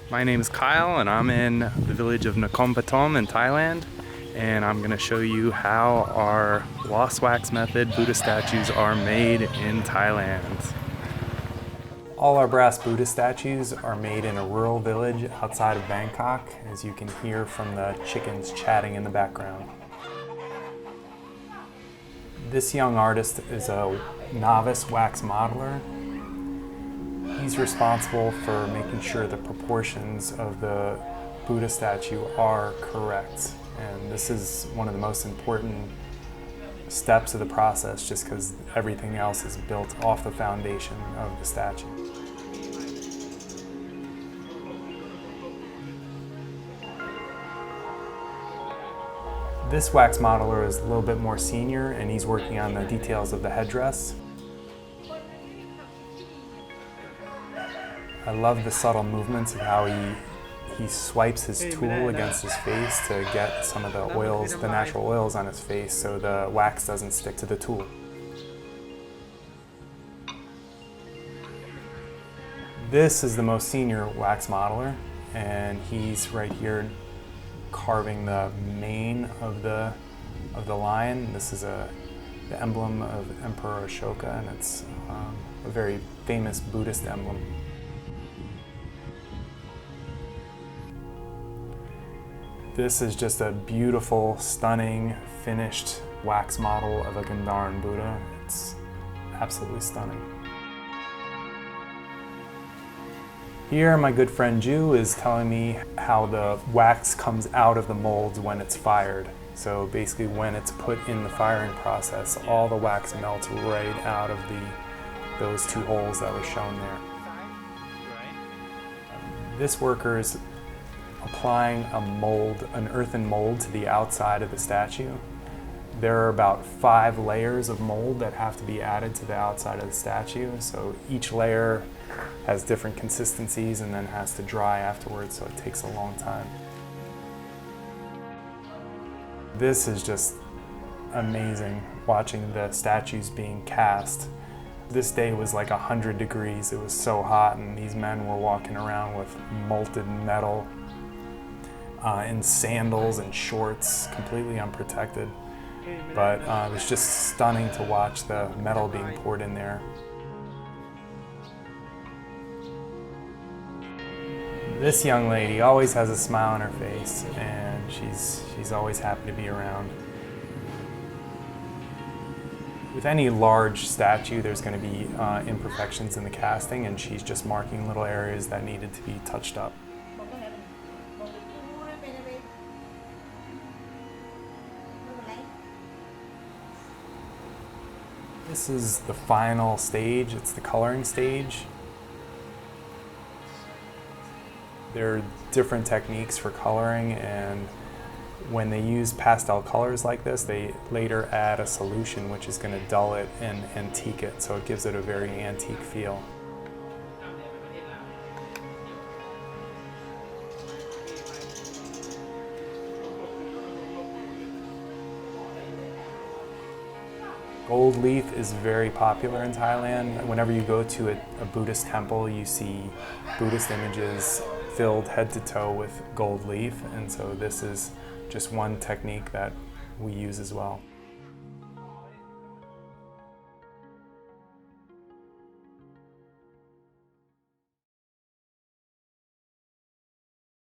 My name is Kyle and I'm in the village of Nakhon Pathom in Thailand, and I'm going to show you how our lost wax method Buddha statues are made in Thailand. All our brass Buddha statues are made in a rural village outside of Bangkok, as you can hear from the chickens chatting in the background. This young artist is a novice wax modeler. He's responsible for making sure the proportions of the Buddha statue are correct. And this is one of the most important steps of the process, just because everything else is built off the foundation of the statue. This wax modeler is a little bit more senior, and he's working on the details of the headdress. I love the subtle movements of how he swipes his tool against his face to get some of the oils, the natural oils on his face, so the wax doesn't stick to the tool. This is the most senior wax modeler, and he's right here carving the mane of the lion. This is the emblem of Emperor Ashoka, and it's a very famous Buddhist emblem. This is just a beautiful, stunning, finished wax model of a Gandharan Buddha. It's absolutely stunning. Here, my good friend Ju is telling me how the wax comes out of the molds when it's fired. So basically, when it's put in the firing process, all the wax melts right out of those two holes that were shown there. This worker is applying a mold, an earthen mold, to the outside of the statue. There are about 5 layers of mold that have to be added to the outside of the statue. So each layer has different consistencies and then has to dry afterwards, so it takes a long time. This is just amazing, watching the statues being cast. This day was like 100 degrees. It was so hot, and these men were walking around with molten metal in sandals and shorts, completely unprotected. But it was just stunning to watch the metal being poured in there. This young lady always has a smile on her face, and she's always happy to be around. With any large statue, there's going to be imperfections in the casting, and she's just marking little areas that needed to be touched up. This is the final stage. It's the coloring stage. There are different techniques for coloring, and when they use pastel colors like this, they later add a solution which is going to dull it and antique it, so it gives it a very antique feel. Gold leaf is very popular in Thailand. Whenever you go to a Buddhist temple, you see Buddhist images filled head to toe with gold leaf, and so this is just one technique that we use as well.